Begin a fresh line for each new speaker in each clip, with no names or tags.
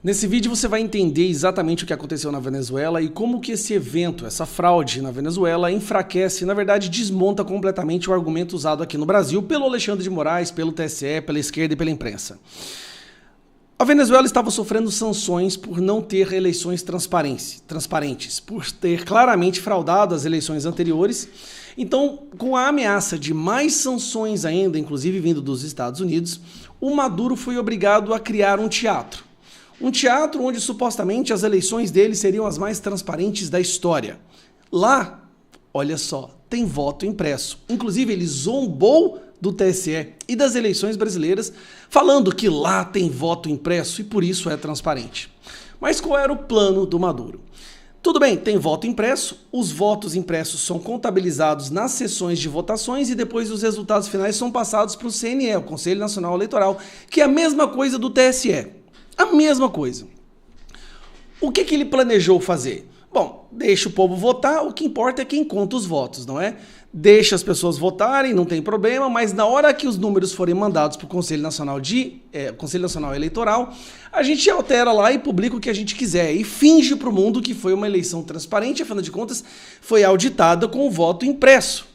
Nesse vídeo você vai entender exatamente o que aconteceu na Venezuela e como que esse evento, essa fraude na Venezuela, enfraquece, na verdade desmonta completamente o argumento usado aqui no Brasil pelo Alexandre de Moraes, pelo TSE, pela esquerda e pela imprensa. A Venezuela estava sofrendo sanções por não ter eleições transparentes, por ter claramente fraudado as eleições anteriores. Então, com a ameaça de mais sanções ainda, inclusive vindo dos Estados Unidos, o Maduro foi obrigado a criar um teatro. Um teatro onde supostamente as eleições dele seriam as mais transparentes da história. Lá, olha só, tem voto impresso. Inclusive, ele zombou do TSE e das eleições brasileiras, falando que lá tem voto impresso e por isso é transparente. Mas qual era o plano do Maduro? Tudo bem, tem voto impresso, os votos impressos são contabilizados nas sessões de votações e depois os resultados finais são passados para o CNE, o Conselho Nacional Eleitoral, que é a mesma coisa do TSE. A mesma coisa. O que ele planejou fazer? Bom, deixa o povo votar, o que importa é quem conta os votos, não é? Deixa as pessoas votarem, não tem problema, mas na hora que os números forem mandados para o Conselho Nacional Eleitoral, a gente altera lá e publica o que a gente quiser e finge para o mundo que foi uma eleição transparente, afinal de contas, foi auditada com o voto impresso.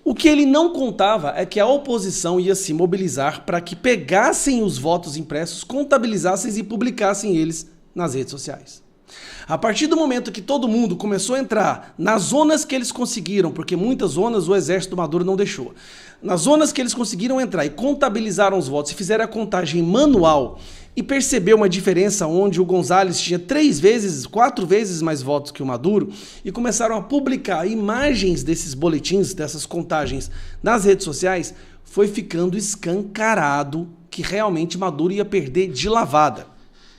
O que ele não contava é que a oposição ia se mobilizar para que pegassem os votos impressos, contabilizassem e publicassem eles nas redes sociais. A partir do momento que todo mundo começou a entrar nas zonas que eles conseguiram, porque muitas zonas o exército do Maduro não deixou, nas zonas que eles conseguiram entrar e contabilizaram os votos e fizeram a contagem manual e percebeu uma diferença onde o González tinha 3 vezes, 4 vezes mais votos que o Maduro e começaram a publicar imagens desses boletins, dessas contagens nas redes sociais, foi ficando escancarado que realmente Maduro ia perder de lavada.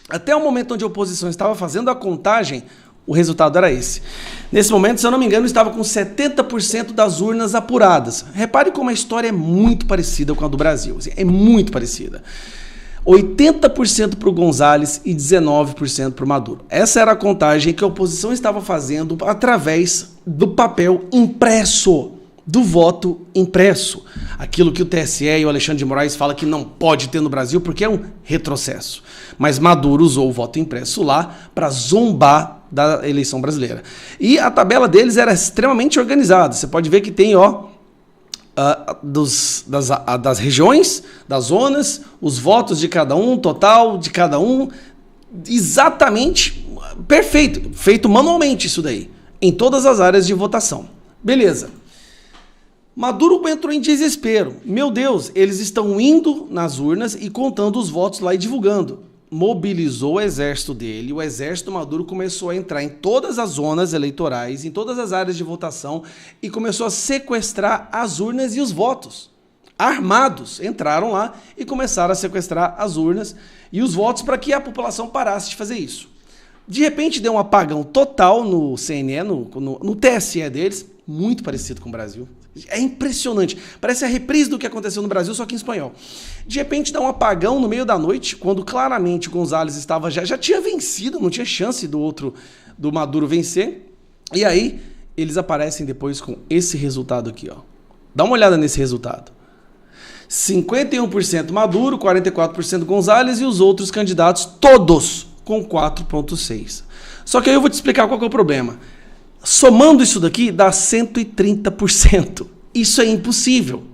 Até o momento onde a oposição estava fazendo a contagem, o resultado era esse. Nesse momento, se eu não me engano, estava com 70% das urnas apuradas. Repare como a história é muito parecida com a do Brasil. É muito parecida. 80% para o González e 19% para o Maduro. Essa era a contagem que a oposição estava fazendo através do papel impresso, do voto impresso. Aquilo que o TSE e o Alexandre de Moraes fala que não pode ter no Brasil porque é um retrocesso. Mas Maduro usou o voto impresso lá para zombar da eleição brasileira. E a tabela deles era extremamente organizada. Você pode ver que tem, das regiões, das zonas, os votos de cada um, total de cada um, exatamente perfeito, feito manualmente isso daí, em todas as áreas de votação. Beleza. Maduro entrou em desespero. Meu Deus, eles estão indo nas urnas e contando os votos lá e divulgando. Mobilizou o exército dele, o exército Maduro começou a entrar em todas as zonas eleitorais, em todas as áreas de votação e começou a sequestrar as urnas e os votos. Armados entraram lá e começaram a sequestrar as urnas e os votos para que a população parasse de fazer isso. De repente deu um apagão total no CNE, no TSE deles, muito parecido com o Brasil. É impressionante. Parece a reprise do que aconteceu no Brasil, só que em espanhol. De repente dá um apagão no meio da noite, quando claramente o González estava já tinha vencido, não tinha chance do Maduro vencer. E aí eles aparecem depois com esse resultado aqui, ó. Dá uma olhada nesse resultado. 51% Maduro, 44% González e os outros candidatos todos com 4,6%. Só que aí eu vou te explicar qual que é o problema. Somando isso daqui, dá 130%. Isso é impossível.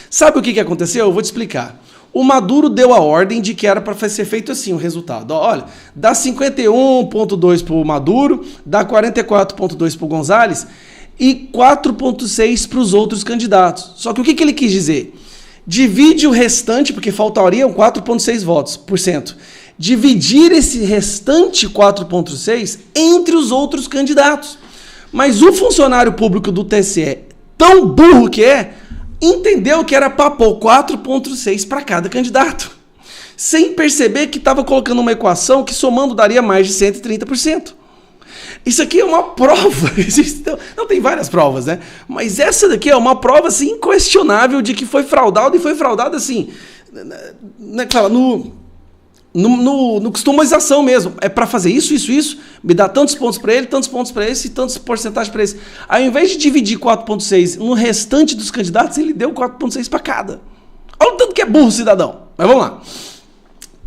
Sabe o que aconteceu? Eu vou te explicar. O Maduro deu a ordem de que era para ser feito assim o resultado. Olha, dá 51,2% para o Maduro, dá 44,2% para o González e 4,6% para os outros candidatos. Só que o que ele quis dizer? Divide o restante, porque faltariam 4,6%. Dividir esse restante 4,6% entre os outros candidatos. Mas o funcionário público do TSE, tão burro que é, entendeu que era para pôr 4,6 para cada candidato, sem perceber que estava colocando uma equação que somando daria mais de 130%. Isso aqui é uma prova, não tem várias provas, né? Mas essa daqui é uma prova assim, inquestionável de que foi fraudado e foi fraudado assim, no customização mesmo. É para fazer isso, me dá tantos pontos para ele, tantos pontos para esse e tantos porcentagem para esse. Ao invés de dividir 4,6 no restante dos candidatos, ele deu 4,6 para cada. Olha o tanto que é burro o cidadão. Mas vamos lá.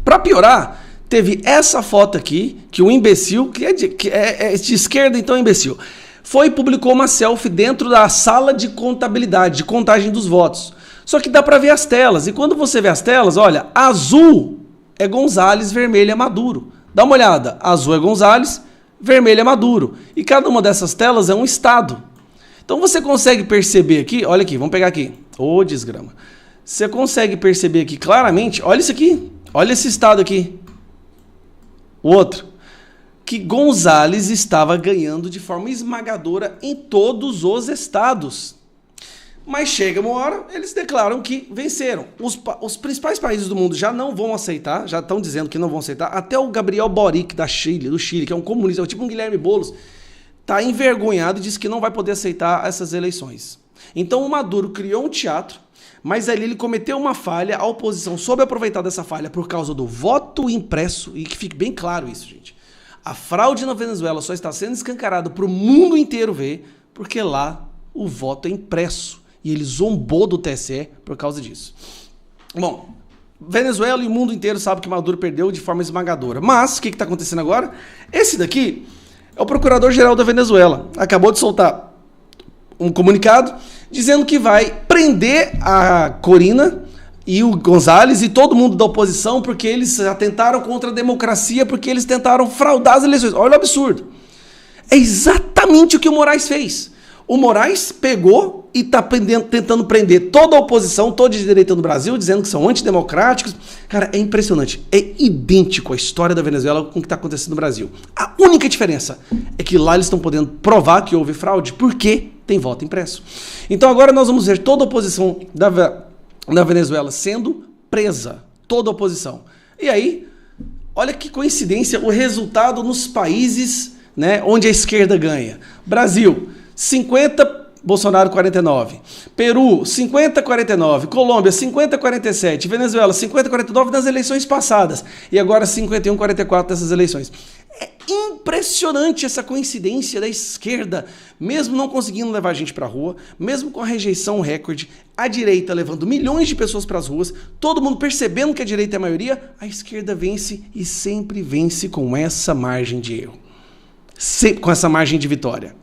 Para piorar, teve essa foto aqui, que o imbecil, que é de esquerda, então é imbecil, foi e publicou uma selfie dentro da sala de contabilidade, de contagem dos votos. Só que dá para ver as telas, e quando você vê as telas, olha, azul é Gonzalez, vermelho é Maduro. Dá uma olhada, azul é Gonzalez, vermelho é Maduro. E cada uma dessas telas é um estado. Então você consegue perceber aqui, olha aqui, vamos pegar aqui, ô desgrama. Você consegue perceber aqui claramente, olha isso aqui, olha esse estado aqui. O outro, que Gonzalez estava ganhando de forma esmagadora em todos os estados. Mas chega uma hora, eles declaram que venceram. Os principais países do mundo já não vão aceitar, já estão dizendo que não vão aceitar. Até o Gabriel Boric do Chile, que é um comunista, tipo um Guilherme Boulos, está envergonhado e diz que não vai poder aceitar essas eleições. Então o Maduro criou um teatro, mas ali ele cometeu uma falha, a oposição soube aproveitar dessa falha por causa do voto impresso, e que fique bem claro isso, gente. A fraude na Venezuela só está sendo escancarada para o mundo inteiro ver, porque lá o voto é impresso, e ele zombou do TSE por causa disso. Bom, Venezuela e o mundo inteiro sabe que Maduro perdeu de forma esmagadora, mas o que está acontecendo agora? Esse daqui é o procurador-geral da Venezuela, acabou de soltar um comunicado dizendo que vai prender a Corina e o Gonzalez e todo mundo da oposição porque eles atentaram contra a democracia, porque eles tentaram fraudar as eleições. Olha o absurdo. É exatamente o que o Moraes fez. O Moraes pegou e está tentando prender toda a oposição, toda a direita do Brasil, dizendo que são antidemocráticos. Cara, é impressionante. É idêntico a história da Venezuela com o que está acontecendo no Brasil. A única diferença é que lá eles estão podendo provar que houve fraude, porque tem voto impresso. Então agora nós vamos ver toda a oposição da Venezuela sendo presa. Toda a oposição. E aí, olha que coincidência o resultado nos países, né, onde a esquerda ganha. Brasil, 50, Bolsonaro 49. Peru, 50-49. Colômbia, 50-47. Venezuela, 50-49 nas eleições passadas. E agora 51-44 nessas eleições. É impressionante essa coincidência da esquerda, mesmo não conseguindo levar a gente para a rua, mesmo com a rejeição recorde, a direita levando milhões de pessoas para as ruas, todo mundo percebendo que a direita é a maioria, a esquerda vence e sempre vence com essa margem de erro. Com essa margem de vitória.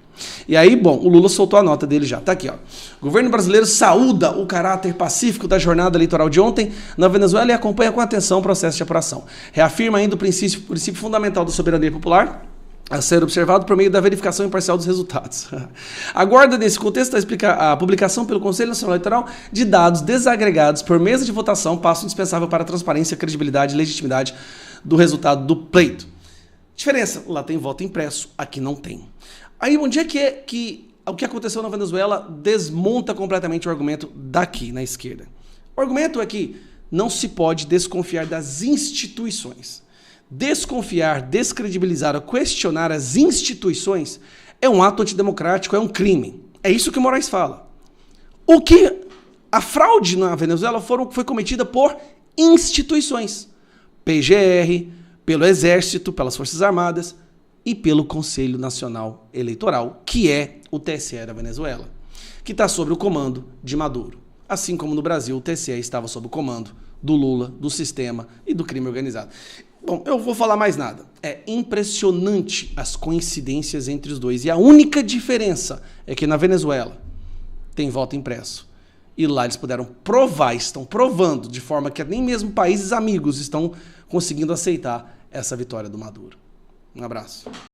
E aí, bom, o Lula soltou a nota dele já, tá aqui, ó. O governo brasileiro saúda o caráter pacífico da jornada eleitoral de ontem na Venezuela e acompanha com atenção o processo de apuração. Reafirma ainda o princípio fundamental da soberania popular a ser observado por meio da verificação imparcial dos resultados. Aguarda, nesse contexto, a publicação pelo Conselho Nacional Eleitoral de dados desagregados por mesa de votação, passo indispensável para a transparência, credibilidade e legitimidade do resultado do pleito. Diferença, lá tem voto impresso, aqui não tem. Aí, onde é que o que aconteceu na Venezuela desmonta completamente o argumento daqui, na esquerda? O argumento é que não se pode desconfiar das instituições. Desconfiar, descredibilizar ou questionar as instituições é um ato antidemocrático, é um crime. É isso que o Moraes fala. A fraude na Venezuela foi cometida por instituições. PGR, pelo Exército, pelas Forças Armadas, e pelo Conselho Nacional Eleitoral, que é o TSE da Venezuela, que está sob o comando de Maduro. Assim como no Brasil, o TSE estava sob o comando do Lula, do sistema e do crime organizado. Bom, eu vou falar mais nada. É impressionante as coincidências entre os dois. E a única diferença é que na Venezuela tem voto impresso. E lá eles puderam provar, estão provando, de forma que nem mesmo países amigos estão conseguindo aceitar essa vitória do Maduro. Um abraço.